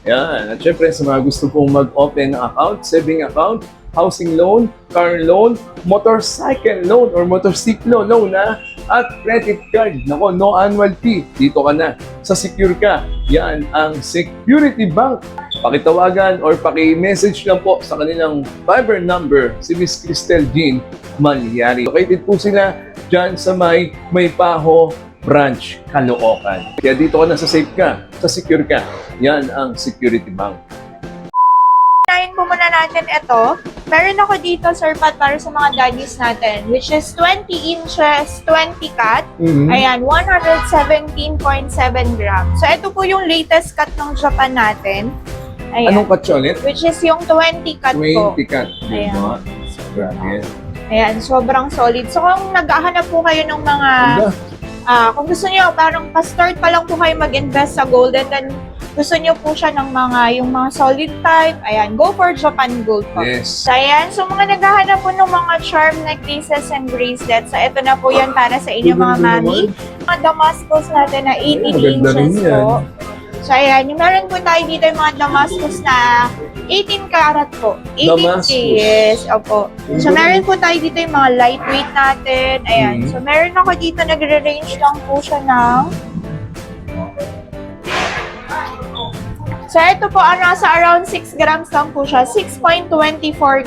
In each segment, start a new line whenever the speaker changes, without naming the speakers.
Yan. At syempre sa mga gusto pong mag-open ng account, saving account, housing loan, car loan, motorcycle loan or motorsiklo loan at credit card. Nako, no annual fee. Dito ka na. Sa Secure ka. Yan ang Security Bank. Pakitawagan or paki-message lang po sa kanilang Viber number si Miss Cristel Jean Malyari. Located po sila dyan sa Maypaho Branch, Caloocan. Kaya dito ka na sa safe ka, sa secure ka. Yan ang Security Bank.
Unahin po muna natin ito. Meron ako dito, Sir Pat, para sa mga daddies natin, which is 20 inches, 20 cut. Ayan, 117.7 grams. So, ito po yung latest cut ng Japan natin. Ayan.
Anong cut siya ulit?
Which is yung 20 cut
20
po.
cut.
Ayan.
Diba? Grabe.
Ayan, sobrang solid. So, kung naghahanap po kayo ng mga... kung gusto niyo, parang pa-start pa lang po kayo mag-invest sa gold and then gusto niyo po siya ng yung mga solid type, ayan, go for Japan Gold po.
Yes.
So, ayan, so mga naghahanap po ng mga charm necklaces and bracelets, so ito na po yan para sa inyo mga mami. Mga Damascus natin na 18 inches po. So, ayan, yung meron po tayo dito yung mga Damascus na 18 karat po. 18K, yes, opo. So, meron po tayo dito yung mga lightweight natin. Ayan, so meron ako dito, nagre-range lang po siya ng... So, ito po, nasa around 6 grams lang po siya. 6.24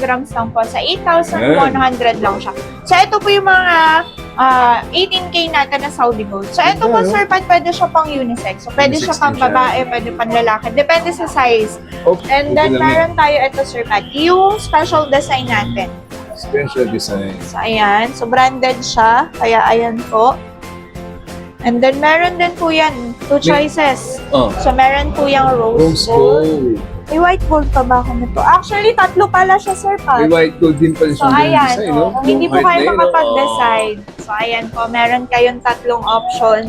grams lang po. Sa 8,100 lang siya. So, ito po yung mga 18K natin na Saudi Gold. So, ito po, Sir Pat, pwede siya pang unisex. So, pwede siya pang babae, pwede pang lalaki. Depende sa size. And then, meron tayo ito, Sir Pat, yung special design natin.
Special design.
So, ayan. So, branded siya. Kaya, ayan po. And then, meron din po yan. 2 choices. So, meron po yung rose gold. May white gold pa ba ako nito? Actually, 3 pala siya, Sir Pat.
May white gold din pala
So,
siyang
ayan.
design, no?
Kung hindi po kayo makapag-decide. So, ayan po. Meron kayong 3 option.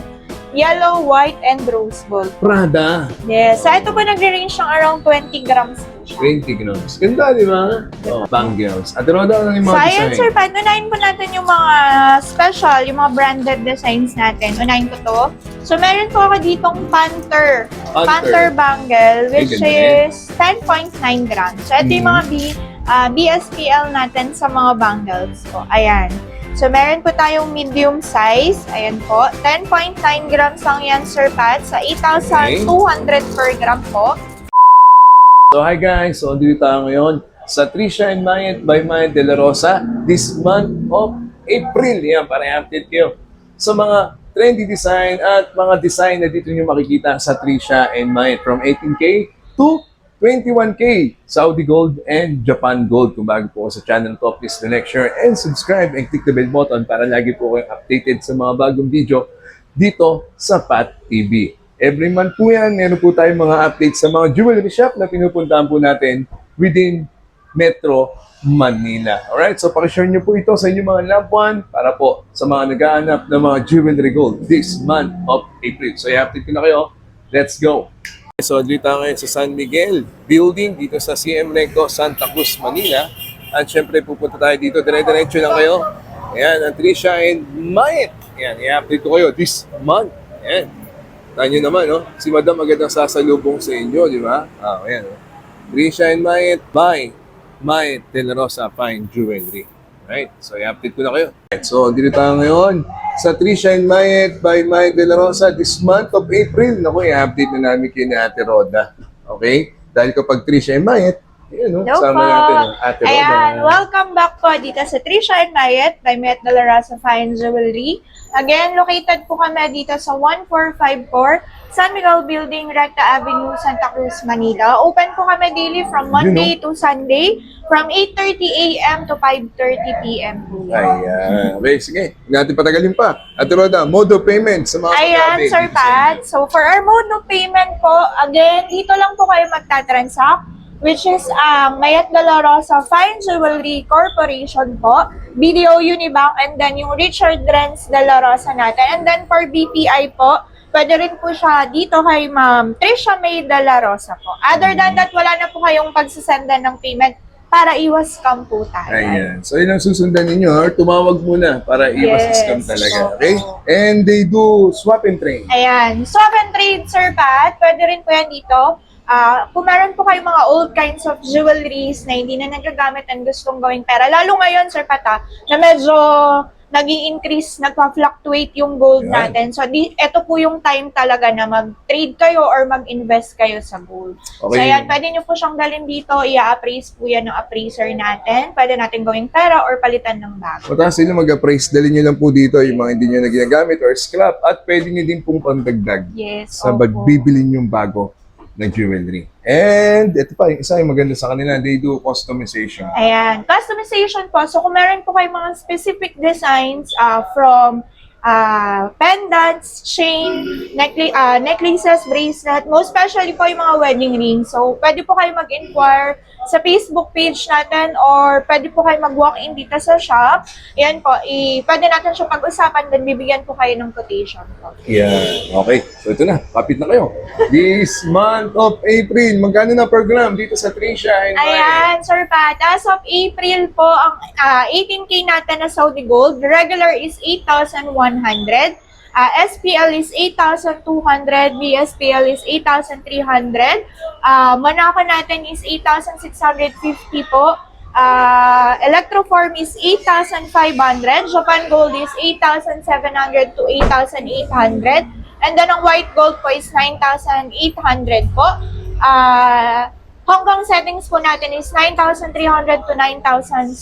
Yellow, white, and rose gold.
Prada.
Yes. So, ito po nagre-range ng around 20 grams po siya.
20 grams. Ganda, di ba? Bangles. At Roda lang yung
So,
mga
ayan,
design.
Sir Pat, unahin po natin yung mga special, yung mga branded designs natin. Unahin ko to. So, meron po ako ditong Panther bangle, which is 10.9 grams. So, ito yung mga BSPL natin sa mga bangles po. Ayan. So, meron po tayong medium size. Ayan po. 10.9 grams lang yan, Sir Pat, sa 8,200 per gram po.
So, hi guys. So, dito tayo ngayon sa Trisha and Mayet by Mayet De La Rosa this month of April. Yan, para i-update kayo sa mga trendy design at mga design na dito nyo makikita sa Trisha and Mayet from 18K to 21K Saudi Gold and Japan Gold. Kung bago po sa channel ko, please like, share, and subscribe and click the bell button para lagi po kayong updated sa mga bagong video dito sa Pat TV. Every month po yan, meron po tayong mga updates sa mga jewelry shop na pinupuntahan po natin within Metro Manila. Alright, so pakishare nyo po ito sa inyong mga loved one para po sa mga naghahanap ng mga jewelry gold this month of April. So i-update ko na kayo. Let's go! So dito ngayon sa San Miguel Building dito sa CM Recto, Santa Cruz, Manila. At syempre pupunta tayo dito. Dire-diretso lang kayo. Ayan, ang Trisha and Mayet. Ayan, i-update ko kayo this month. Ayan. Tahan nyo naman, no? Si Madam agad ang sasalubong sa inyo, di ba? Ayan, no? Trisha and Mayet by Mayet De La Rosa Fine Jewelry. Right? So, i-update ko na kayo. So, dito tayo ngayon sa Trisha and Mayet by Mayet De La Rosa this month of April. Naku, i-update na namin kayo ni Ate Roda. Okay? Dahil kapag Trisha and Mayet, yun, no? Sama natin ang Ate Roda.
Ayan, welcome back po dito sa Trisha and Mayet by Mayet De La Rosa Fine Jewelry. Again, located po kami dito sa 1454 San Miguel Building, Recta Avenue, Santa Cruz, Manila. Open po kami daily from Monday to Sunday from 8:30 a.m. to 5:30 p.m. po.
Ayan. Okay, sige. Hindi natin patagalin pa. Ate Roda, mode of payment sa mga
Ayan, Sir Pat. So, for our mode of payment po, again, dito lang po kayo magta-transact, which is Mayet De La Rosa Fine Jewelry Corporation po, BDO Unibank, and then yung Richard Renz De La Rosa natin. And then for BPI po, pwede rin po siya dito kay Ma'am Trisha May De La Rosa po. Other than that, wala na po kayong pagsasendan ng payment para iwas scam po tayo.
Ayan. So, yun ang susundan ninyo. Tumawag muna para iwas scam talaga.
Oo.
Okay? And they do swap and trade.
Ayan. Swap and trade, Sir Pat. Pwede rin po yan dito. Kung meron po kayong mga old kinds of jewelries na hindi na nagagamit and gustong gawing pera, lalo ngayon, Sir Pata, na medyo nag-i-increase, nagpa-fluctuate yung gold
Yan.
natin. So, ito po yung time talaga na mag-trade kayo or mag-invest kayo sa gold.
Okay.
So, ayan, pwede nyo po siyang dalhin dito, i-appraise po yan ng appraiser natin. Pwede natin gawing pera or palitan ng bago.
Mataas sila mag-appraise, dali nyo lang po dito yung mga hindi nyo na ginagamit or scrap at pwede nyo din pong pandagdag
Yes,
sa
opo.
pagbibili yung bago na jewelry. And ito pa, yung isa yung maganda sa kanila, they do customization.
Ayan, customization po. So, kung meron po kayo mga specific designs from pendants, chain, necklaces, bracelet, most especially po yung mga wedding rings. So, pwede po kayo mag-inquire sa Facebook page natin or pwede po kayo mag-walk-in dito sa shop. Ayan po, pwede natin siya pag-usapan then bibigyan po kayo ng quotation po.
Yeah. Okay. So ito na, kapit na kayo. This month of April, magkano na per gram dito sa Tricia?
Ayan, Sir Pat. As of April po, ang 18K natin na Saudi Gold. Regular is 8,100. SPL is 8,200. BSPL is 8,300. Monaco natin is 8,650 po. Electroform is 8,500. Japan Gold is 8,700 to 8,800. And then ang white gold po is 9,800 po. Hong Kong settings po natin is 9,300 to 9,600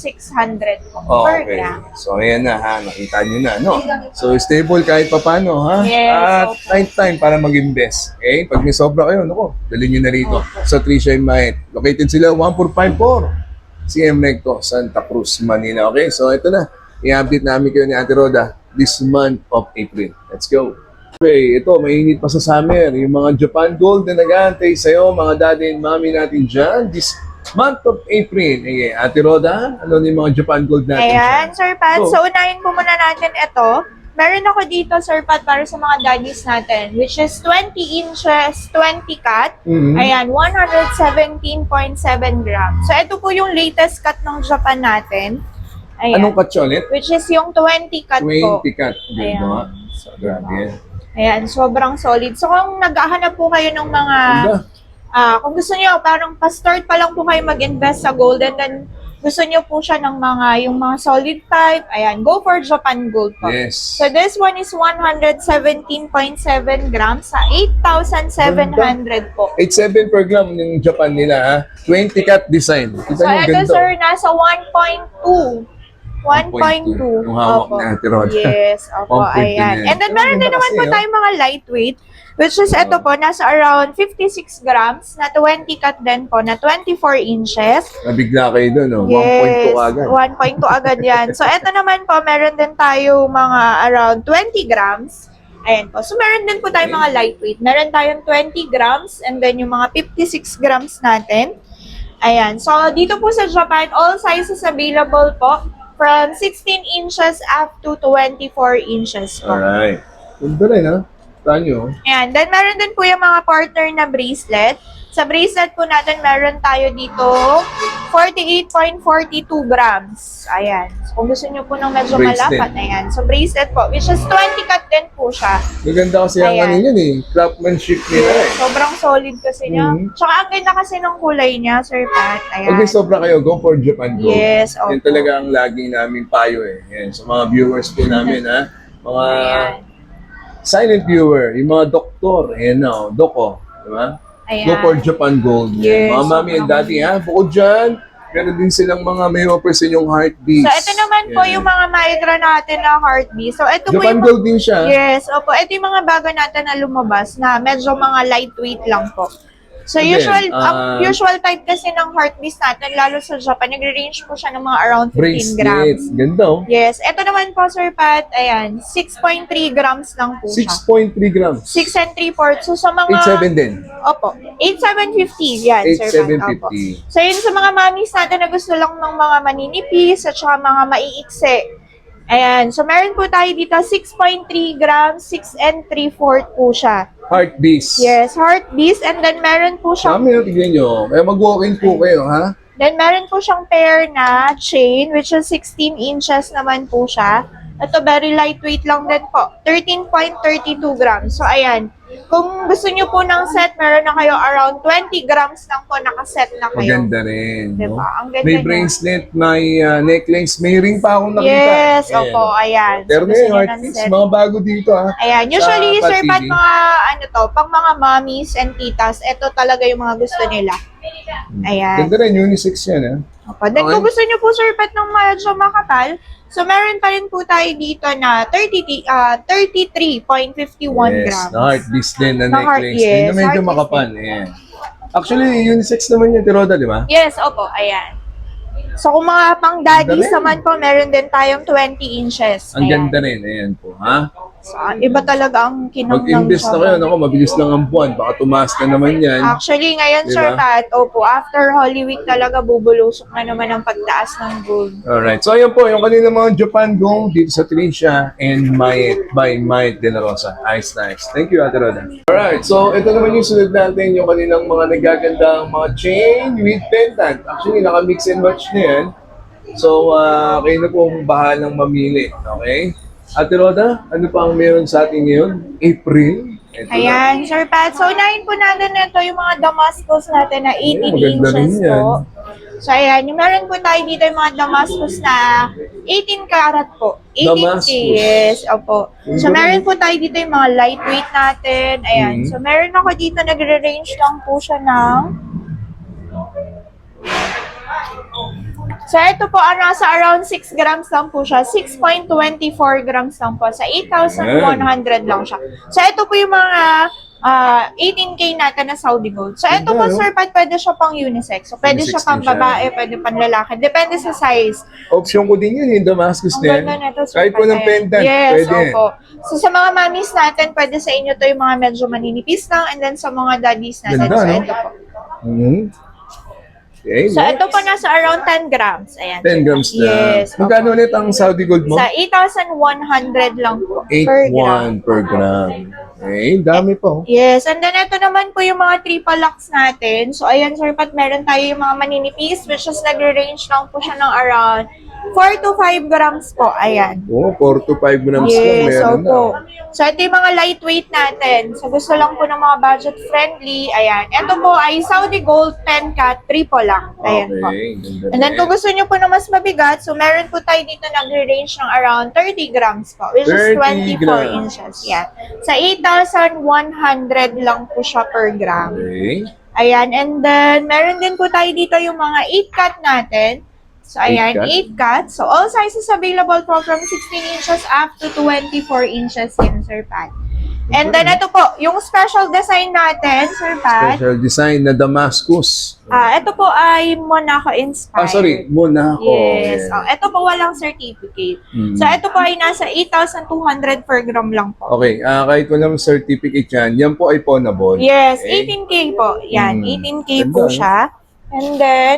po per
Okay.
gram.
So ayan na ha, nakita nyo na, no? So stable kahit papano ha?
Yes,
At
opo.
right time para mag-invest. Okay? Pag may sobra kayo, naku, dalhin nyo na rito sa Tricia and Mayet. Located sila 1454 CM Recto, Santa Cruz, Manila. Okay? So ito na, i-update namin kayo ni Ate Roda this month of April. Let's go! Okay, ito, mainit pa sa summer. Yung mga Japan Gold na nag-aantay sa'yo, mga daddy and mommy natin dyan, this month of April. Okay, Ate Roda, ano yung mga Japan Gold natin
Ayan,
dyan?
Sir Pat.
Go.
So, unahin po muna natin ito. Meron ako dito, Sir Pat, para sa mga daddies natin, which is 20 inches, 20 cut.
Mhm.
Ayan, 117.7 grams. So, ito po yung latest cut ng Japan natin. Ayan.
Anong cut siya ulit?
Which is yung 20 cut
20
po.
cut. Ganda
Ayan.
nga. Grabe yan.
Ayan, sobrang solid. So, kung naghahanap po kayo ng mga,
Ganda.
kung gusto niyo, parang pa-start pa lang po kayo mag-invest sa gold and then gusto niyo po siya ng yung mga solid type, ayan, go for Japan Gold po.
Yes.
So, this one is 117.7 grams sa 8,700 po.
8.7 per gram yung Japan nila ha. 20 cut design. Kita
So,
nyo
ito,
ganda.
sir, nasa 1.2. 1.2.
1.2. Yung hawak
Opo.
na Ate Roda.
Yes, opo,
1.2
ayan.
na yan.
And then, meron din
Ganda
naman
kasi,
po
oh.
tayong mga lightweight, which is ito po, nasa around 56 grams, na 20 cut din po, na 24 inches.
Nabigla kayo doon, no? 1.2
Yes,
agad.
1.2 agad yan. So, ito naman po, meron din tayo mga around 20 grams. Ayan po. So, meron din po tayong mga lightweight. Meron tayong 20 grams and then yung mga 56 grams natin. Ayan. So, dito po sa Japan, all sizes available po from 16 inches up to 24 inches po.
Alright. Ganda rin, ha? Tanyo.
Ayan. Then, meron din po yung mga partner na bracelet. Sa bracelet po natin, meron tayo dito 48.42 grams. Ayan. So, kung gusto nyo po ng medyo
Bracelet.
malapat, ayan. So, bracelet po, which is 20 cut din po siya.
Maganda kasi ang
Ayan.
ano yun eh. Craftsmanship nila eh.
Sobrang solid kasi niya.
Mhm.
Tsaka, ang ganda kasi ng kulay niya, Sir Pat. Ayan.
Pag may sobra kayo, go for Japan Gold.
Yes, opo.
Yan talaga ang laging namin payo eh. Yan, sa mga viewers po namin ha. Mga
Ayan.
silent viewer, yung mga doktor, ayan na, oh, doko, di ba?
Ayan.
Go for Japan Gold.
Yes,
Mga mami and daddy ha, bukod dyan, meron din silang mga may offer sa inyong heartbeats.
So, ito naman po
Yan.
yung mga maitra natin na heartbeat. So, ito po
Japan
yung
Gold din siya.
Yes, opo. Ito yung mga bago natin na lumabas na medyo mga lightweight lang po. So,
Again,
ang usual type kasi ng heartbeat natin, lalo sa Japan, nagre-range po siya ng mga around 15 grams.
Bracelets. Ganda oh.
Yes. Ito naman po, Sir Pat, ayan, 6.3 grams lang po siya.
6.3 grams.
6 and 3/4. So, sa mga...
8.7 din.
Opo. 8,750. Yan, Sir Pat. Opo.
8.750.
So, yun sa mga mommies natin na gusto lang ng mga maninipis at saka mga maiiksi. Ayan. So, meron po tayo dito 6.3 grams, 6 and 3/4 po siya.
Heartbeats.
Yes, heart beast. And then, meron po siyang,
Kami na, tignan nyo. Kaya mag-walk-in po kayo, ha?
then meron po siyang pair na chain, which is 16 inches naman po siya. Ito, very lightweight lang din po. 13.32 grams. So, ayan. Kung gusto nyo po ng set, meron na kayo around 20 grams lang po nakaset na kayo.
Maganda rin. No?
Diba? Ang ganda
May
niya.
bracelet, may necklace, may ring pa akong nakita.
Yes,
Ayan.
opo, ayan.
Pero
Gusto
ngayon,
nyo ng
artist,
set.
mga bago dito
Ayan, usually,
sa
sir, pat
TV.
mga, ano to, pang mga mommies and titas, ito talaga yung mga gusto nila. Ayan.
Ganda rin, unisex yan.
Opo. Then, kung gusto nyo po, sir, pat ng medyo makapal, so, meron pa rin po tayo dito na 33.51
Yes,
grams.
na heart beast din na
Na heart,
necklace.
yes,
Yun na medyo
heart beast
makapal. Ayan. Actually, unisex naman yung Tiroda, di ba?
Yes, opo, ayan. So, kung mga pang daddies
Ganda rin.
naman po, meron din tayong 20 inches.
Ang
Ayan.
ganda rin. Ayan po, ha?
So, iba talaga ang kinang ng
Mag-invest na kayo. Ako, mabilis lang ang buwan. Baka tumaas na naman yan.
Actually, ngayon,
Diba?
Sir Pat, opo, after Holy Week talaga, bubulusok na naman ang pagtaas ng gold.
Alright. So, ayan po, yung kanina mga Japan Gold dito sa Tricia and Mayet by Mayet De La Rosa. Nice. Thank you, Ate Roda. Alright. So, ito naman yung sunod natin, yung kaninang mga nagagandang mga chain with pendant. Actually, naka-mix and match na yan. So, kayo na po bahalang mamili. Okay? Ate Roda, ano pa ang meron sa atin ngayon? April? Ito na.
Ayan, Sir Pat. So, unahin po natin ito yung mga Damascus natin na 18
maganda rin
inches
yan.
po. So, ayan, yung meron po tayo dito yung mga Damascus na 18 karat po. 18K,
Damascus.
yes, opo. So,
Ang
meron po tayo dito yung mga lightweight natin. Ayan,
Mhm.
so meron ako dito, nagre-range lang po siya ng... So, ito po, nasa around 6 grams lang po siya. 6.24 grams lang po. Sa 8,100 lang siya. So, ito po yung mga 18K natin na Saudi Gold. So, ito po,
Ganda, no?
Sir Pat, pwede siya pang unisex. So, pwede
Unisex
siya pang
din siya.
babae, pwede pang lalaki. Depende sa size.
Option ko din yun, yung Damascus
Ang
din.
ganda nito, Sir
Kahit po
Pat.
ng
Ayan.
pendant,
Yes,
pwede.
opo. So, sa mga mommies natin, pwede sa inyo to yung mga medyo maninipis lang. And then, sa mga daddies natin,
Ganda,
so,
no?
ito po.
Mhm. Okay,
So,
next.
ito po nasa around 10 grams. Ayan.
10 grams na.
Yes.
Magkano ulit ang Saudi Gold mo?
Sa 8,100 lang po per gram.
8.1 per gram. Okay, dami po.
Yes, and then ito naman po yung mga triple locks natin. So, ayan, Sir Pat, meron tayo yung mga maninipis, which is nagre-range lang po siya ng around 4 to 5 grams po. Ayan.
Oo, 4 to 5 grams lang
Yes,
meron
opo.
na.
So, ito yung mga lightweight natin. So, gusto lang po ng mga budget-friendly. Ayan. Ito po ay Saudi Gold 10 cat triple lock. Ayan po.
Okay, ganda
And then,
rin.
kung gusto nyo po na mas mabigat, so meron po tayo dito nagre-range ng around 30 grams po, which is
30
24
grams.
inches. Yeah. Sa 8,100 lang po siya per gram.
Okay.
Ayan. And then, meron din po tayo dito yung mga 8 cut natin. So, ayan,
8
8 cut. So, all sizes available po from 16 inches up to 24 inches yan, Sir Pat. And then, ito po, yung special design natin, Sir Pat.
Special design na Damascus.
Ito po ay Monaco inspired.
Sorry, Monaco.
Yes.
Yeah.
Ito po walang certificate.
Mm.
So, ito po ay nasa 8,200 per gram lang po.
Okay, kahit walang certificate yan po ay pawnable.
Yes,
Okay.
18K po. Yan,
Mm.
18K
Ganda,
po
no?
siya. And then,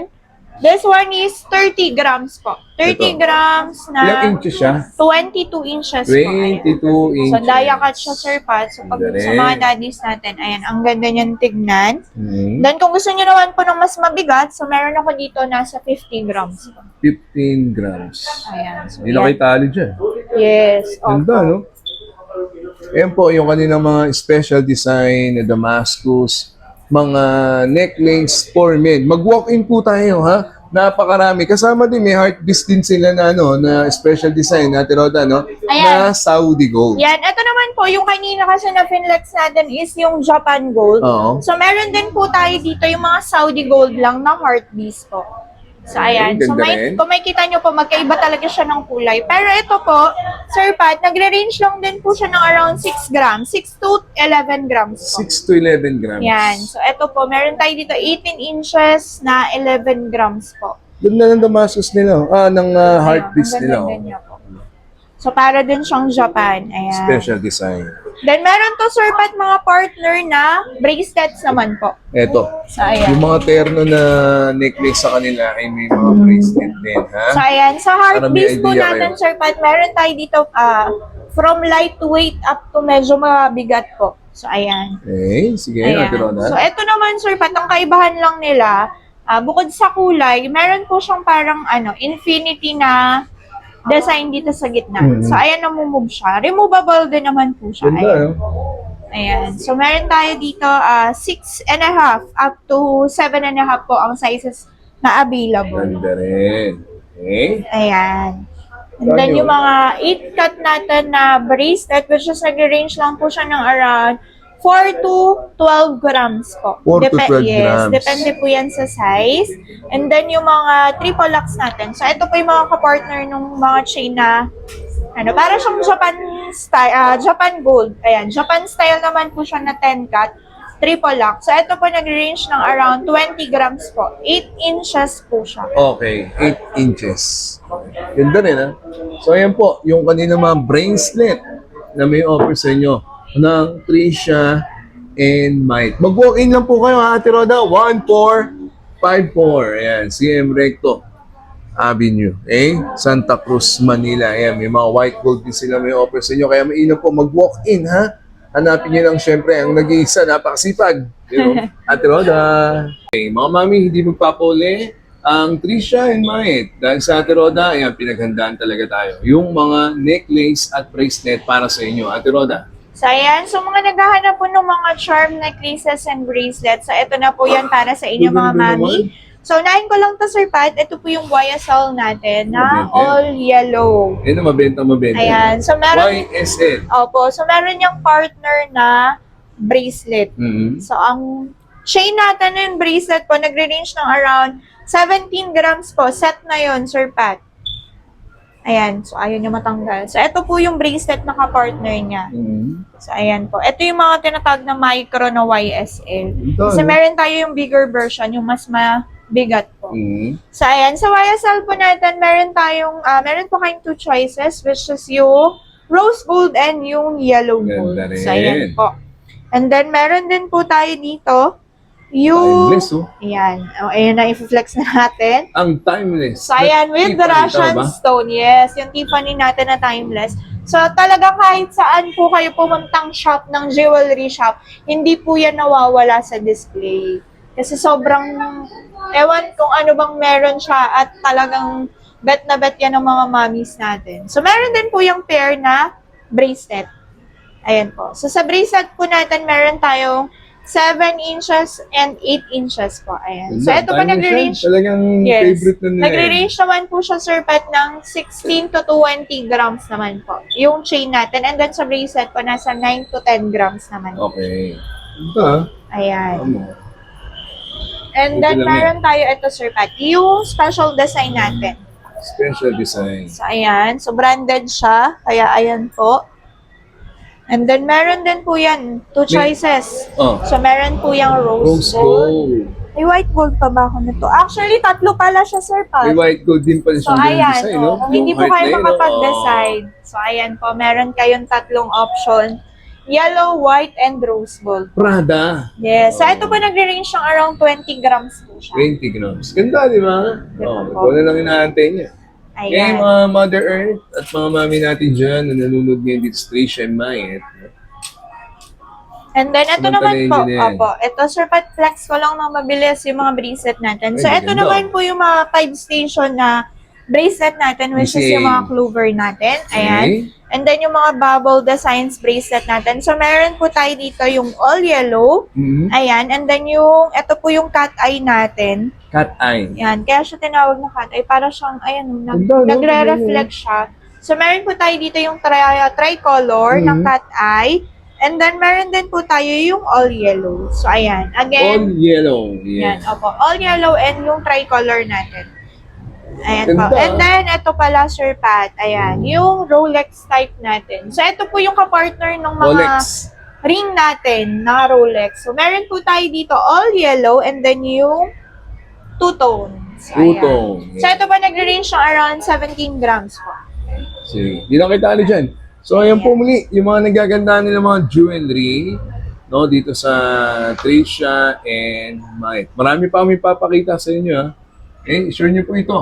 this one is 30 grams po. 30
Ito.
grams
Ilang
na
inches siya?
22 inches po. Ayan.
22 inches.
So, dia cut siya, Sir Pat. So, pag
Ganda
sa
rin.
mga daddies natin, ayan, ang ganda niyan tignan.
Mhm.
Then, kung gusto niyo naman po ng mas mabigat, so meron ako dito nasa 50 grams po.
15 grams.
Ayan. So,
Hindi na kayo tali dyan.
yes.
Ganda,
opo.
no? Ayan po, yung kaninang mga special design na Damascus, mga necklace for men. Mag-walk-in po tayo, ha? Napakarami. Kasama din, may heart beast din sila na, na special design, Ate Roda, no?
Ayan.
Na Saudi Gold.
Yan. Ito naman po, yung kanina kasi na finlex natin is yung Japan Gold.
Oo.
So, meron din po tayo dito yung mga Saudi Gold lang na heart beast po. So, ayan. So,
Ganda rin.
kung makikita nyo po, magkaiba talaga siya ng kulay. Pero ito po, Sir Pat, nagre-range lang din po siya ng around 6 grams. 6 to 11 grams po.
6 to 11 grams.
Yan. So, ito po, meron tayo dito 18 inches na 11 grams po.
Ganda ng Damascus nila. Ng heart
Ayun,
beast
ang
nila.
ganda niya po. So, para din siyang Japan. Ayan.
Special design.
Then, meron to, Sir Pat, mga partner na bracelets naman po.
Eto.
So, ayan.
Yung mga terno na necklace sa kanila ay may mga bracelet din, ha?
So, ayan. Sa heart
Para may
beast po
idea
natin,
kayo.
Sir Pat, meron tayo dito from lightweight up to medyo mabigat po. So, ayan.
Okay, sige, Ate Roda.
So, ito naman, Sir Pat, ang kaibahan lang nila, bukod sa kulay, meron po siyang parang infinity na design dito sa gitna.
Mhm.
So, ayan, namumove siya. Removable din naman po siya.
Ganda,
Ayan.
no?
Ayan. So, meron tayo dito 6.5 up to 7.5 po ang sizes na available.
Ganda rin. Okay.
Ayan. And then, yung mga 8-cut natin na bracelet, which is nag-range lang po siya ng around 4 to 12 grams po.
4 to 12
Yes,
grams.
depende po yan sa size. And then, yung mga triple locks natin. So, ito po yung mga kapartner ng mga chain na para siyang Japan style, Japan gold. Ayan, Japan style naman po siya na 10-cut, triple lock. So, ito po nag-range ng around 20 grams po. 8 inches po siya.
Okay, 8 inches. Ganda rin, ha? So, ayan po, yung kanina mga bracelet na may offer sa inyo ng Tricia and Might. Mag-walk-in lang po kayo, ha, Ate Roda? 1454. Ayan, CM Recto Avenue, Santa Cruz, Manila. Ayan, may mga white gold din sila may offer sa inyo. Kaya mainam po mag-walk-in, ha? Hanapin niyo lang syempre ang nag-iisa, napakasipag. You know, Ate Roda. Okay, mga mami, hindi magpapauli ang Tricia and Might. Dahil sa Ate Roda, ayan, pinaghandaan talaga tayo. Yung mga necklace at bracelet para sa inyo. Ate Roda.
So, ayan. So, mga naghahanap po ng mga charm necklaces and bracelets. So, ito na po yan para sa inyo, mga mami. So, unahin ko lang to, Sir Pat. Ito po yung YSL natin na all yellow.
Yan ang mabenta.
Ayan. So, meron...
YSL.
Opo. So, meron yung partner na bracelet.
Mm-hmm.
So, ang chain natin yung bracelet po, nagre-range ng around 17 grams po. Set na yon, Sir Pat. Ayan. So, ayaw niya matanggal. So, ito po yung bracelet na kapartner niya.
Mm-hmm.
So, ayan po. Ito yung mga tinatawag na micro na YSL.
Ito,
Kasi meron tayo yung bigger version, yung mas mabigat po.
Mm-hmm.
So, ayan. Sa YSL po natin, meron po kayong 2 choices, which is yung rose gold and yung yellow gold.
Ganda rin.
So, ayan po. And then, meron din po tayo dito, yung...
Timeless, oh.
Ayan. O, ayan na, i-flex na natin.
Ang timeless.
So, ayan, with the Russian stone. Yes, yung Tiffany natin na timeless. So, talaga kahit saan po kayo pumuntang shop ng jewelry shop, hindi po yan nawawala sa display. Kasi sobrang, ewan kung ano bang meron siya at talagang bet na bet yan ng mga mommies natin. So, meron din po yung pair na bracelet. Ayan po. So, sa bracelet po natin, meron tayong 7 inches and 8 inches po. Ayan. So, ito pa nagre-range.
Talagang favorite na nila.
Nagre-range naman po siya, Sir Pat, ng 16 to 20 grams naman po. Yung chain natin. And then sa bracelet po, nasa 9 to 10 grams naman.
Okay. Ito,
Ayan. And then, meron tayo ito, Sir Pat, yung special design natin.
Special design.
So, ayan. So, branded siya. Kaya, ayan po. And then, meron din po yan, 2 choices.
Oh.
So, meron po yung rose gold. May white gold pa ba ako nito? Actually, 3 pala siya, Sir Pat.
May white gold din pala
So,
siyang
ayan.
design, no?
Kung hindi po kayo makapag-decide. So, ayan po. Meron kayong 3 option. Yellow, white, and rose gold.
Prada.
Yes. So, ito po nagre-range ng around 20 grams po siya.
20 grams. Ganda, di ba?
Ganda
Oh,
po.
ikaw na lang inaantay niya. Kaya
Ayan.
mga Mother Earth at mga mami natin dyan na nanonood ngayon dito sa Tricia and Might.
And then, ito naman
Samantalahin
po.
nyo na yan.
Opo. Ito, Sir Pat, flex ko lang ng mabilis yung mga bracelet natin. So,
Ay,
ito
ganda.
naman po yung mga 5 station na bracelet natin, which is yung mga clover natin. Ayan. And then, yung mga bubble designs bracelet natin. So, meron po tayo dito yung all yellow.
Mm-hmm.
Ayan. And then, ito po yung cat eye natin.
Cat eye.
Ayan. Kaya siya tinawag na cat eye. Para siyang, ayan,
Ganda, no?
nagre-reflect siya. So, meron po tayo dito yung tricolor na cat eye. And then, meron din po tayo yung all yellow. So, ayan.
All
Again,
yellow.
yan.
Yeah.
Opo. All yellow and yung tricolor natin. Ayan po.
Ganda.
And then, ito pala, Sir Pat. Ayan. Yung Rolex type natin. So, ito po yung kapartner ng mga
Rolex.
ring natin na Rolex. So, meron po tayo dito all yellow and then yung two-tone. So, ayan.
Two-tone.
So, ito pa nagre-range ng around 17 grams po.
Sige. Di lang kita ano dyan. So, ayan po muli, yung mga nagaganda nila mga jewelry, no, dito sa Tricia and Might. Marami pa kami papakita sa inyo, ha. Share nyo po ito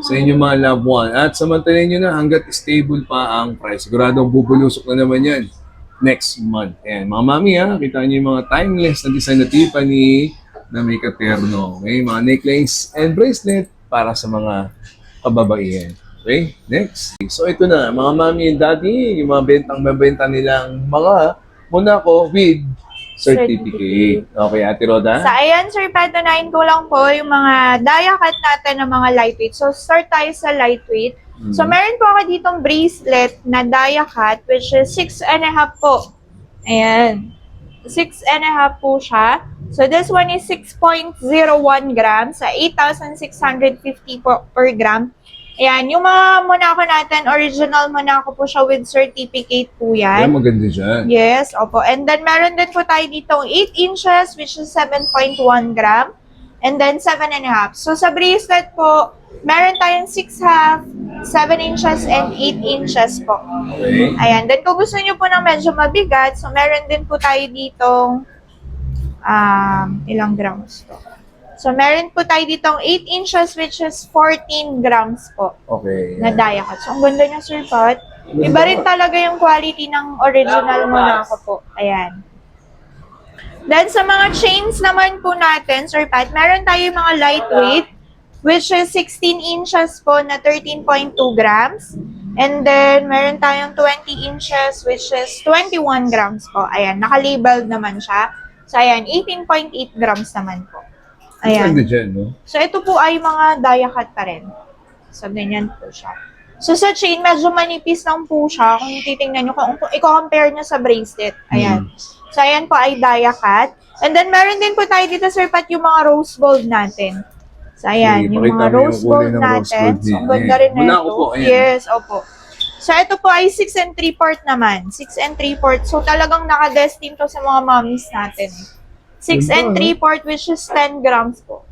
sa inyong mga loved one. At samantalin nyo na hanggat stable pa ang price. Siguradong bubulusok na naman yan next month. Ayan, mga mami, ha, kita nyo yung mga timeless na design na Tiffany na may katerno. Okay, mga necklace and bracelet para sa mga kababaihan. Okay, next. So ito na, mga mami and daddy, yung mga bentang mabenta nilang mga Monaco with certificate. Okay, Ate Roda?
So, ayan, Sir Pat, unahin ko lang po yung mga dia cut natin ng mga lightweight. So, start tayo sa lightweight. So, meron po ako ditong bracelet na dia cut, which is 6.5 po. Ayan. 6.5 po siya. So, this one is 6.01 grams sa 8,650 po per gram. Ayan, yung mga Monaco natin, original Monaco po siya with certificate po yan.
Yan, maganda dyan.
Yes, opo. And then, meron din po tayo ditong 8 inches, which is 7.1 gram. And then, 7.5. So, sa bracelet po, meron tayong 6.5, 7 inches, and 8 inches po.
Okay.
Ayan. Then, kung gusto nyo po ng medyo mabigat, so, meron din po tayo ditong ilang grams to. So, meron po tayo ditong 8 inches, which is 14 grams po
Okay.
na dia cut. So, ang ganda niya, Sir Pat. Iba rin talaga yung quality ng original Monaco po. Ayan. Then, sa mga chains naman po natin, Sir Pat, meron tayo yung mga lightweight, which is 16 inches po na 13.2 grams. And then, meron tayong 20 inches, which is 21 grams po. Ayan, naka-labeled naman siya. So, ayan, 18.8 grams naman po. Ayan.
Maganda dyan, no?
So, ito po ay mga dia cut pa rin. So, ganyan po siya. So, sa chain, medyo manipis lang po siya. Kung titingnan nyo, kung i-compare nyo sa bracelet. Ayan. So, ayan po ay dia cut. And then, meron din po tayo dito, Sir Pat, yung mga rose gold natin. So, ayan,
Sige,
yung
pakita
mga
mo
rose
yung kulay
gold
ng rose
natin.
gold
So,
niya.
ang ganda rin na
Monaco
ito.
po, ayan.
Yes, opo. So, ito po ay 6 3/4 naman. 6 3/4. So, talagang nakadestin to sa mga mommies natin. 6
Ganda,
3/4, which is 10 grams po.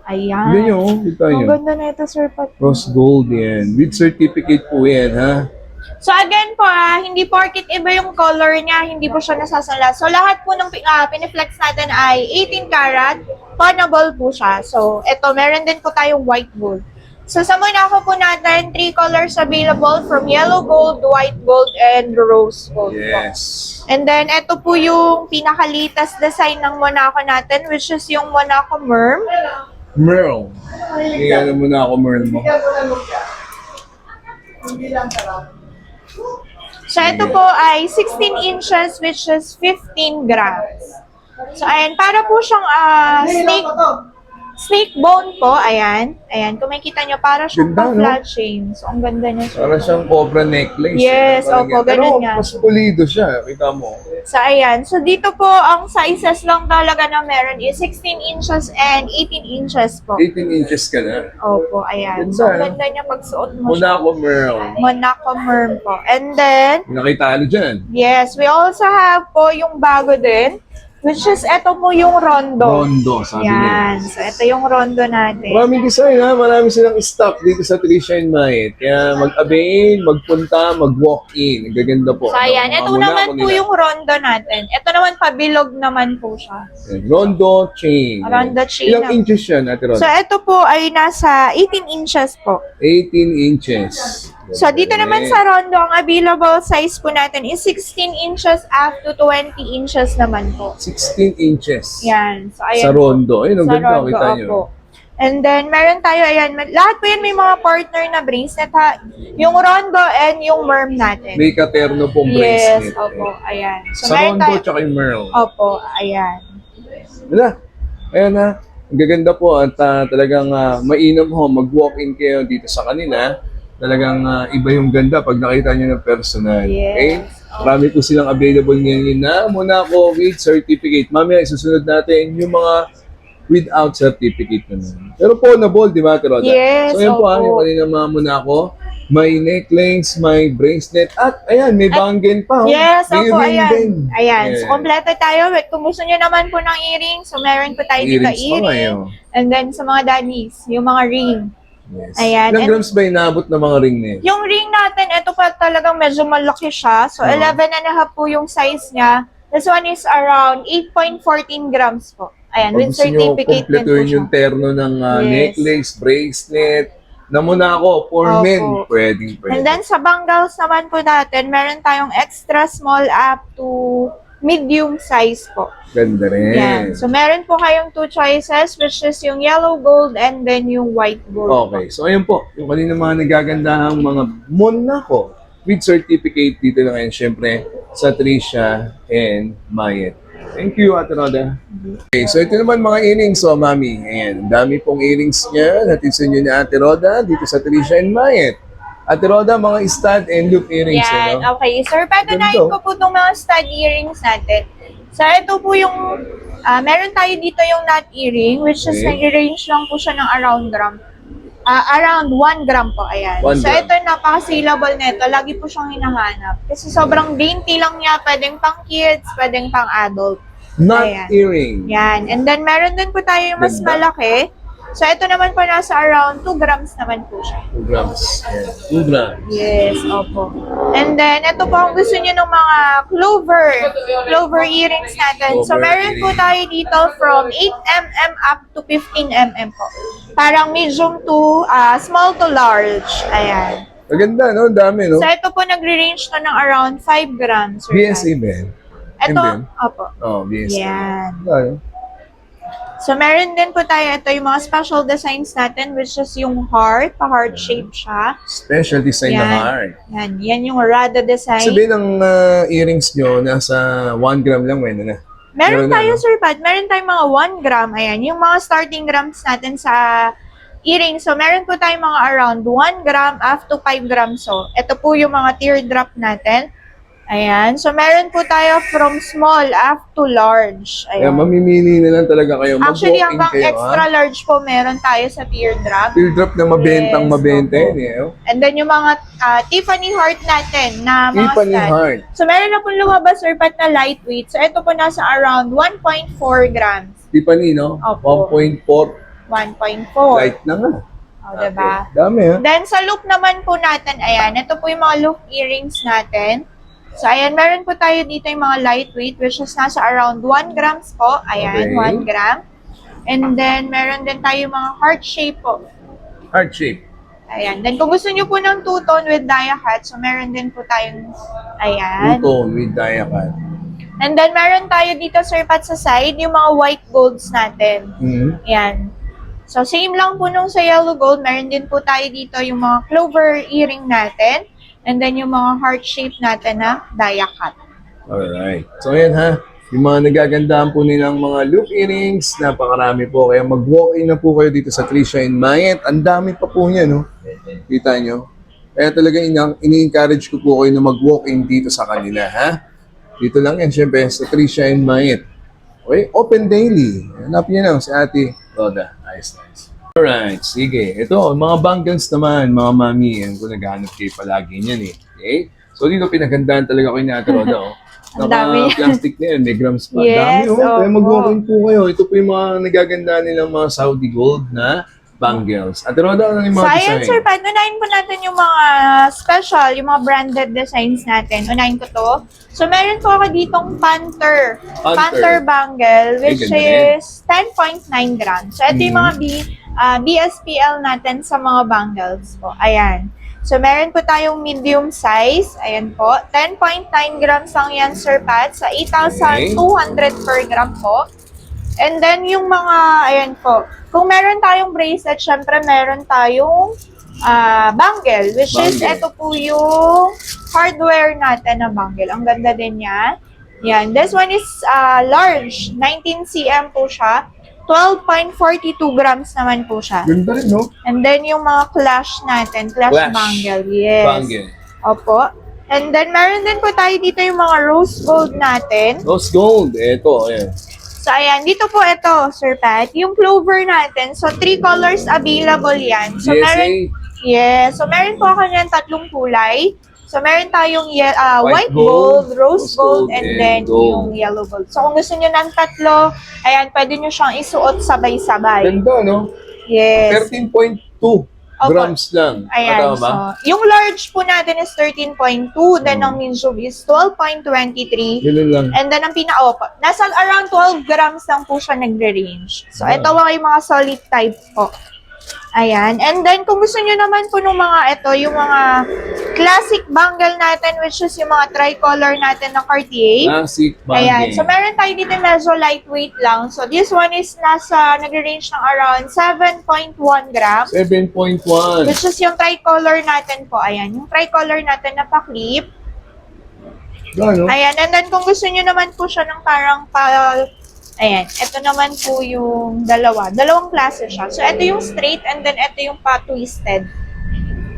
Ayan.
Hindi nyo, kita
Ang
nyo.
ganda na ito, Sir Pat.
Rose gold yan. With certificate po yan, ha?
So again po, hindi porkit iba yung color niya, hindi po siya nasasala. So lahat po ng piniflex natin ay 18 karat, pawnable po siya. So ito, meron din po tayong white gold. So sa Monaco po natin, 3 colors available from yellow gold, white gold, and rose gold po.
Yes.
And then ito po yung pinaka-latest design ng Monaco natin, which is yung Monaco Merm.
Merl. Tingnan mo na ako, Merl mo.
So, ito po ay 16 inches, which is 15 grams. So, ayan, para po siyang snake bone po, ayan. Ayan, kung makikita nyo, para siyang
Ganda, no?
pa-flat chain. So, ang ganda niya.
Para siyang cobra necklace.
Yes,
Parang
opo,
yan.
ganun
Pero
nga.
mas pulido siya, kita mo.
So, ayan. So, dito po, ang sizes lang talaga na meron is 16 inches and 18 inches po.
18 inches ka na.
Opo, ayan.
Ganda,
So, ang
no?
ganda niya pagsuot mo siya.
Monaco Merl.
Monaco Merm po. And then,
Nakita ano dyan?
yes, we also have po yung bago din, which is ito po yung rondo.
Rondo, sabi
Yan.
niya.
So, ito yung rondo natin.
Maraming design ha, marami silang stock dito sa Trisha and Mayet. Kaya mag-avail, magpunta, mag-walk-in. Ang gaganda po.
So, ayan.
Mga
Ito
Monaco
naman po
nila.
yung rondo natin. Ito naman, pabilog naman po siya.
Rondo chain.
Rondo chain
Ilang
na-
inches yan, Ate Ron?
So, ito po ay nasa 18 inches po.
18 inches.
So, dito naman sa rondo, ang available size po natin is 16 inches up to 20 inches naman po.
16 inches.
Yan. So, ayan
Sa
po.
rondo. Ayun, ang
Sa
ganda.
rondo,
Kita nyo.
opo. And then, meron tayo, ayan, lahat po yan may mga partner na bracelet ha. Yung rondo and yung merm natin.
May katerno pong
Yes,
bracelet.
opo, ayan. So,
Sa
meron
rondo,
tayo,
tsaka yung Merl.
opo, ayan.
Wala. Ayan na. Ang gaganda po at talagang mainam ho. Mag-walk-in kayo dito sa kanila. Talagang iba yung ganda pag nakita nyo ng personal.
Yes.
Okay? Marami po silang available ngayon na Monaco with certificate. Mamaya isusunod natin yung mga without certificate naman. Pero pawnable, di ba, Tiroda?
Yes,
So, yan po
opo.
yung kanina mga Monaco. May necklace, may bracelet, at ayan, may bangle pa. oh.
Yes,
May
opo,
ring
ayan.
din.
Ayan,
Yes.
so kompleto tayo. Kung gusto nyo naman po ng earring, so meron po tayo dito
Earrings pa
earring.
ngayon.
And then sa mga daddies, yung mga ring.
Yes.
Ayan.
Ilang
And-
grams ba inaabot ng mga ring na yun?
Yung ring natin, ito pa talagang medyo malaki siya. So, 11.5 po yung size niya. This one is around 8.14 grams po. Ayan,
Pag
with
gusto nyo
certificate din po
kompletuhin
siya.
yung terno ng
Yes.
necklace, bracelet, na Monaco, for
Opo.
men, pwedeng.
And then sa bangles naman po natin, meron tayong extra small up to medium size po.
Ganda rin.
Yan. So, meron po kayong 2 choices, which is yung yellow gold and then yung white gold.
Okay, so ayun po, yung kanina mga nagagandahang mga Monaco with certificate dito na ngayon, syempre, sa Trisha and Mayet. Thank you, Ate Roda. Okay, so ito naman mga earrings, so Mami. Ayan, ang dami pong earrings niya. Hatid sa inyo ni Ate Roda dito sa Trisha and Mayet. Ate Roda, mga stud and loop earrings.
Yan,
Ano?
okay. Sir, patunayan ko po itong mga stud earrings natin. So, ito po yung, meron tayo dito yung knot earring, which is
Okay.
nag-range lang po siya ng around 1 gram po, ayan.
1
So,
gram.
ito napaka-saleable nito. Lagi po siyang hinahanap. Kasi sobrang dainty lang niya. Pwedeng pang kids, pwedeng pang adult.
Knot
Ayan.
earring.
Yan. And then, meron din po tayo yung mas
Ganda.
malaki. So, ito naman po nasa around 2 grams naman po siya.
2 grams. Ayan, 2 grams.
Yes, opo. And then, ito po ang gusto niyo ng mga clover earrings natin. So,
Clover
meron po
earring.
tayo dito from 8mm up to 15mm po. Parang medium to small to large. Ayan.
Maganda, no? Ang dami, no?
So, ito po nagre-range to ng around 5 grams. or
BSA,
five.
Ben.
Ito,
And then?
opo.
Oh, BSA.
Yan.
Ano?
So, meron din po tayo, ito yung mga special designs natin, which is yung heart, pa-heart shape siya.
Special design na
Yan.
heart.
Yan yung Rada design.
Sabihin ng earrings nyo, nasa 1 gram lang, may na.
Meron
Meron na,
tayo,
no?
Sir Pat. Meron tayong mga 1 gram. Ayan, yung mga starting grams natin sa earrings. So, meron po tayong mga around 1 gram up to 5 grams. So, ito po yung mga teardrop natin. Ayan. So, meron po tayo from small up to large.
Kaya
Ayan.
mamimili na lang talaga kayo.
Actually,
Mag-walk-in
hanggang
kayo,
extra large po meron tayo sa teardrop.
Teardrop na mabentang
Yes,
mabenta
opo.
yun, eh. Oh.
And then, yung mga Tiffany heart natin na mga
Tiffany
stud.
heart.
So, meron na pong lumabas, Sir Pat, na lightweight. So, ito po nasa around 1.4 grams.
Tiffany, no?
Opo.
1.4.
1.4.
Light na nga.
O, diba?
Okay. Dami, ha?
Then, sa loop naman po natin, ayan, ito po yung mga loop earrings natin. So, ayan, meron po tayo dito yung mga lightweight, which is nasa around 1 grams po. Ayan,
Okay.
1 gram. And then, meron din tayo mga heart shape po.
Heart shape.
Ayan. Then, kung gusto nyo po ng two-tone with dia cut, so meron din po tayong, ayan.
Two-tone with diacat.
And then, meron tayo dito, Sir Pat, sa side, yung mga white golds natin.
Hmm.
Ayan. So, same lang po nung sa yellow gold. Meron din po tayo dito yung mga clover earring natin. And then yung mga heart shape natin na dia cut.
Alright. So, ayan, ha? Yung mga nagagandahan po nilang mga loop earrings, napakarami po. Kaya mag-walk-in na po kayo dito sa Trisha and Mayet. Ang dami pa po niya, no? Kita nyo? Kaya talaga ini-encourage ko po kayo na mag-walk-in dito sa kanila, ha? Dito lang yan, syempre, sa Trisha and Mayet. Okay? Open daily. Hanapin niyo na si Ate Roda. Nice. Alright, sige. Ito, mga bangles naman, mga mami. Yan kung naghahanap kayo palagi niyan, eh. Okay? So, dito pinagandaan talaga ko ni Ate Roda, oh.
Ang dami.
Naka-plastic na yan, may grams pa.
Yes,
Dami, oh. Kaya
opo.
mag-walk-in po kayo. Ito po yung mga nagagandaan nilang mga Saudi gold na bangles. Ate Roda, ano yung
So,
mga
ayan,
design?
Sir Pat, unahin po natin yung mga special, yung mga branded designs natin. Unahin ko to. So, meron po ako ditong Panther. Panther bangle, which
ganda rin.
is 10.9 grams. So, ito yung mga BSPL natin sa mga bangles po. Ayan. So, meron po tayong medium size. Ayan po. 10.9 grams lang yan, Sir Pat, sa 8,200 per gram po. And then, yung mga, ayan po, kung meron tayong bracelet, syempre meron tayong bangle, which is,
Bangle.
ito po yung hardware natin na bangle. Ang ganda din yan. Yan. This one is large. 19 cm po siya. 12.42 grams naman po siya.
Ganda rin, no?
And then, yung mga clash natin, clash bangle. Yes.
Bangle.
Opo. And then, meron din po tayo dito yung mga rose gold natin.
Rose gold. Ito, ayan.
So, ayan. Dito po ito, Sir Pat. Yung clover natin. So, 3 colors available yan. So, meron, yes. So, meron po ako niyan 3 kulay. So, meron tayong white gold, rose gold, and then yung yellow gold. So, kung gusto nyo ng 3, ayan, pwede nyo siyang isuot sabay-sabay.
Ganda, no?
Yes.
13.2 grams lang.
Ayan.
Tama ba?
So, yung large po natin is 13.2. Then, ang medium is 12.23.
Ganun lang.
And then, ang nasa around 12 grams lang po siya nagre-range. So, ito ay mga solid type po. Ayan. And then, kung gusto nyo naman po ng mga yung mga classic bangle natin, which is yung mga tricolor natin na Cartier.
Classic bangle.
Ayan. So, meron tayo dito medyo lightweight lang. So, this one is nagre-range ng around 7.1 grams.
7.1.
Which is yung tricolor natin po. Ayan. Yung tricolor natin na pa-clip.
Ano?
Ayan, and then kung gusto nyo naman po siya ng parang ayan, ito naman po yung dalawang klase siya. So, ito yung straight and then ito yung pa-twisted.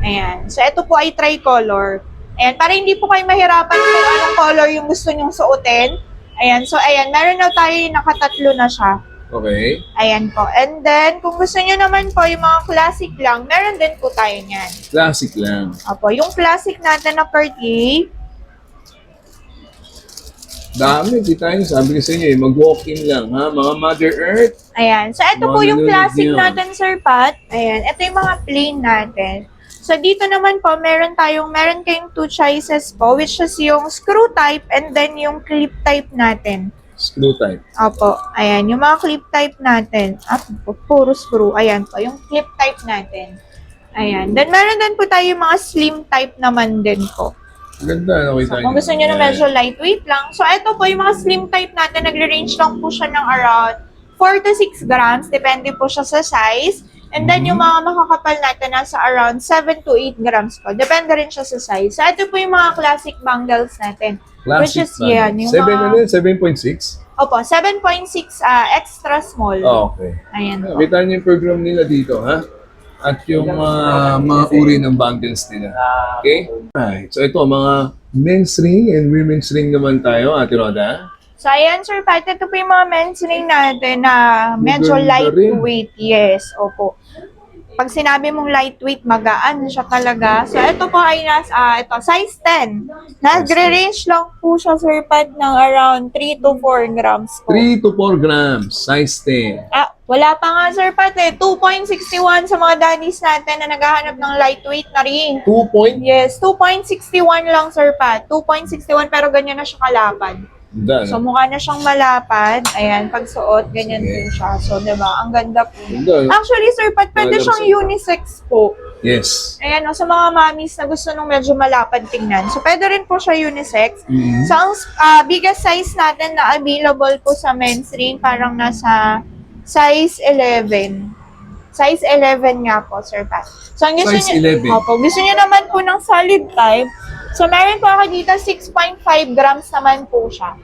Ayan. So, ito po ay tricolor. Ayan, para hindi po kayo mahirapan kung anong color yung gusto nyong suotin. Ayan, so ayan, meron na tayo yung nakatatlo na siya.
Okay.
Ayan po. And then, kung gusto nyo naman po yung mga classic lang, meron din po tayo niyan.
Classic lang.
Opo, yung classic natin na Cartier,
Dami, di tayo. Sabi ko sa inyo, mag-walk-in lang, ha? Mga Mother Earth.
ayan. So, ito po
Mga
yung
nanonood
classic
niyo.
natin, Sir Pat. Ayan, ito yung mga plain natin. So, dito naman po, meron kayong two choices po, which is yung screw type and then yung clip type natin.
Screw type.
Opo, ayan, yung mga clip type natin. Puro screw. Ayan po, yung clip type natin. Ayan. Then, meron din po tayo yung mga slim type naman din po.
Ganda,
So,
nakita
kung gusto nyo na medyo lightweight lang. So, ito po, yung mga slim type natin, nagre-range lang po siya ng around 4 to 6 grams. Depende po siya sa size. And then, yung mga makakapal natin, nasa around 7 to 8 grams po. Depende rin siya sa size. So, ito po yung mga classic bangles natin. Which is, yan, yung
7.6?
Opo, 7.6 extra small.
Oh, okay.
Ayan po.
Kita niyo yung program nila dito, ha? At yung mga uri ng bangles nila. Okay? Alright. So ito, mga men's ring and women's ring naman tayo, Ate Roda.
So, ayan, Sir Pat, ito po yung mga men's ring natin na medyo
Maganda
lightweight. Yes, opo. Pag sinabi mong lightweight, magaan siya talaga. So, ito po ay ito, size 10. Nagre-range lang po siya, Sir Pat, ng around 3 to 4 grams po.
3 to 4 grams, size 10.
Wala pa nga, Sir Pat, 2.61 sa mga daddies natin na naghahanap ng lightweight na ring.
2 point?
Yes, 2.61 lang, Sir Pat. 2.61 pero ganyan na siya kalapad.
Ganda,
So,
no?
mukha na siyang malapad. Ayan, pag suot, ganyan din siya. So, diba? Ang ganda po.
Ganda, no?
Actually, Sir Pat, pwede siyang unisex po.
Yes.
Ayan, sa mga mommies na gusto nung medyo malapad tingnan. So, pwede rin po siya unisex.
Mhm.
So, ang biggest size natin na available po sa men's ring, parang nasa size 11. Size 11 nga po, Sir Pat. So, ang gusto
Size
niyo,
11.
Opo, gusto niyo naman po ng solid type. So, meron po ako dito 6.5 grams naman po siya.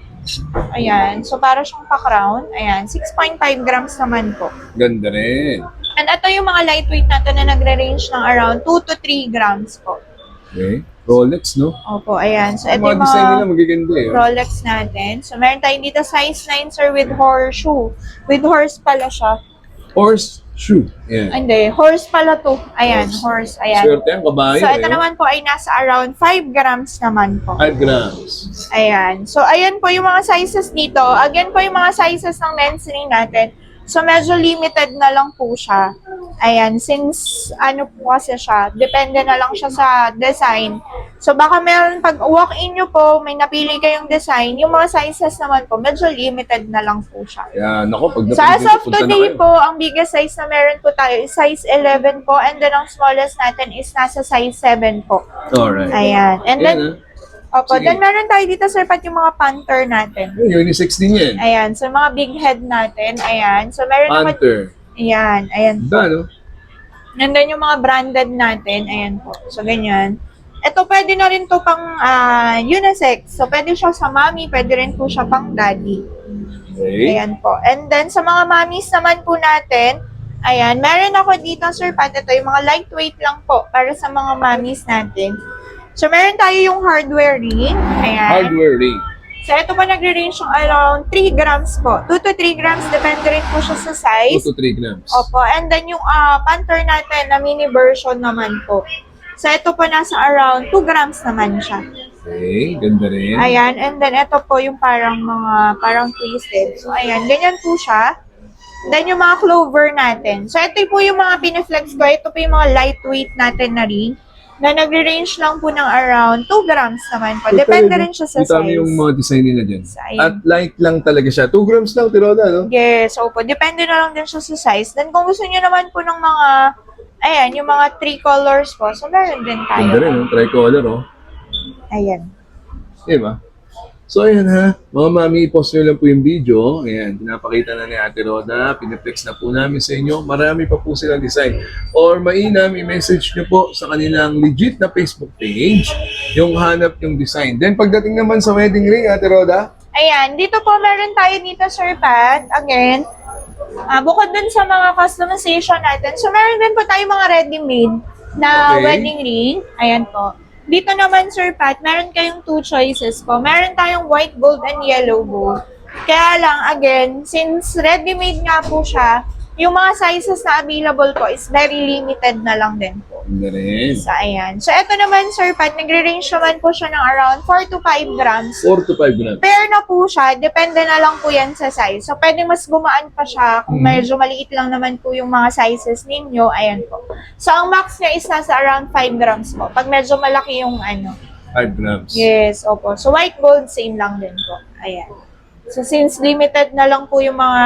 Ayan. So, para siyang pa-crown. Ayan. 6.5 grams naman po.
Ganda rin.
And ito yung mga lightweight natin na nagre-range ng around 2 to 3 grams po.
Okay. Rolex, no?
Opo, ayan. So, ito
Ang mga
yung
design nila
mga
magaganda, eh.
Rolex natin. So, meron tayo dito size 9, sir, with horseshoe. With horse pala siya.
Horseshoe. Yan.
Hindi, horse pala to. Ayan, horse. Ayan.
Swerte ang kabayo,
So, ito
eh.
naman po ay nasa around 5 grams naman po.
5 grams.
Ayan. So, ayan po yung mga sizes dito. Again po yung mga sizes ng men's ring natin. So, medyo limited na lang po siya. Ayan, since ano po kasi siya, depende na lang siya sa design. So, baka meron pag walk-in nyo po, may napili kayong design, yung mga sizes naman po, medyo limited na lang po siya.
Yan, ako, pag
So, as of today po, ang biggest size na meron po tayo is size 11 po, and then ang smallest natin is nasa size 7 po.
Alright.
Ayan. And then, opo,
Sige.
then meron tayo dito, sir, pati yung mga panther natin.
Unisex din yan.
Ayan, so mga big head natin, ayan. So meron naman,
Panther.
ayan, ayan.
Ganda, no?
Nandun yung mga branded natin, ayan po. So ganyan. Ito pwede na rin to pang unisex. So pwede siya sa mommy, pwede rin po siya pang daddy.
Okay.
Ayan po. And then sa mga mommies naman po natin, ayan, meron ako dito, sir, Pat, ito yung mga lightweight lang po para sa mga mommies natin. So meron tayo yung hardware ring, ayan.
Hardware ring.
So, ito pa nagre-range yung around 3 grams po. 2 to 3 grams, depende rin po siya sa
2
size.
to 3 grams.
Opo, and then yung panther natin na mini version naman po. So, ito po nasa around 2 grams naman siya.
Okay, ganda rin.
Ayan, and then ito po yung parang twisted. So, ayan, ganyan po siya. Then yung mga clover natin. So, ito po yung mga piniflex ko. Ito po yung mga lightweight natin na ring na nagre-range lang po ng around 2 grams naman po. Depende rin siya sa
Kita mo
size.
yung mga design nila dyan.
So, ayan.
At light lang talaga siya. 2 grams lang, Tiroda, no?
Yes, opo. Depende na lang din siya sa size. Then kung gusto niyo naman po ng mga, ayan, yung mga 3 colors po, so meron din tayo.
Ganda rin, no? Tricolor, oh.
Ayan.
Diba? So ayan ha, mga mami, post nyo lang po yung video. Ayan, pinapakita na ni Ate Roda, piniplex na po namin sa inyo. Marami pa po silang design. Or mainam, i-message nyo po sa kanilang legit na Facebook page yung hanap yung design. Then pagdating naman sa wedding ring, Ate Roda,
Ayan, dito po meron tayo dito, Sir Pat. Again, bukod dun sa mga customization natin, so meron din po tayo mga ready-made na
Okay.
wedding ring. Ayan po. Dito naman, Sir Pat, meron kayong 2 choices po. Meron tayong white gold and yellow gold. Kaya lang, again, since ready-made nga po siya, yung mga sizes na available po is very limited na lang din po.
hindi rin.
So, ayan. So, ito naman, Sir Pat, nagre-range naman po siya ng around 4 to 5 grams.
4 to 5 grams.
Pair na po siya, depende na lang po yan sa size. So, pwede mas gumaan pa siya kung medyo maliit lang naman po yung mga sizes ninyo. Ayan po. So, ang max niya is nasa around 5 grams po. Pag medyo malaki yung
5 grams.
Yes, opo. So, white gold, same lang din po. Ayan. So, since limited na lang po yung mga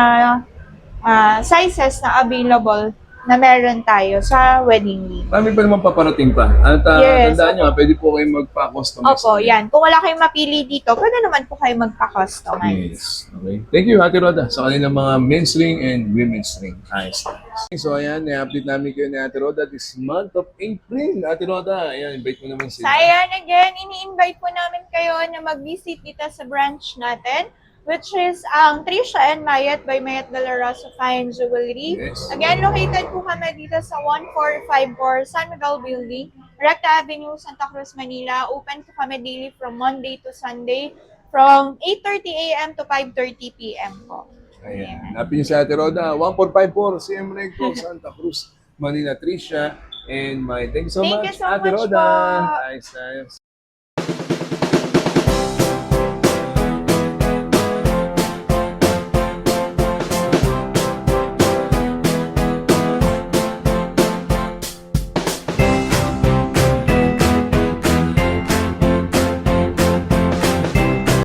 sizes na available na meron tayo sa wedding ring.
Marami pa naman paparating pa. At
Yes,
tandaan nyo, pwede po kayong magpa-customize.
Opo, yan. Kung wala kayong mapili dito, pwede naman po kayo magpa-customize.
Yes. Okay. Thank you, Ate Roda, sa kanilang mga men's ring and women's ring. Ayos. So, ayan, i-update namin kayo ni Ate Roda this month of April. Ate Roda, ayan, invite mo naman
So,
sila.
ayan, again, ini-invite po namin kayo na mag-visit dito sa branch natin, which is Trisha and Mayet by Mayet de la Rosa Fine Jewelry.
Yes.
Again, located po kami dito sa 1454 San Miguel Building, Recta Avenue, Santa Cruz, Manila. Open po kami daily from Monday to Sunday from 8:30 a.m. to 5:30 p.m. po.
Ayan. Hanapin niyo si Ate Roda, 1454 CM Recto, Santa Cruz, Manila. Trisha and my thank you so
Thank
much,
you so
Ate
much
Roda.
po.
Ayos.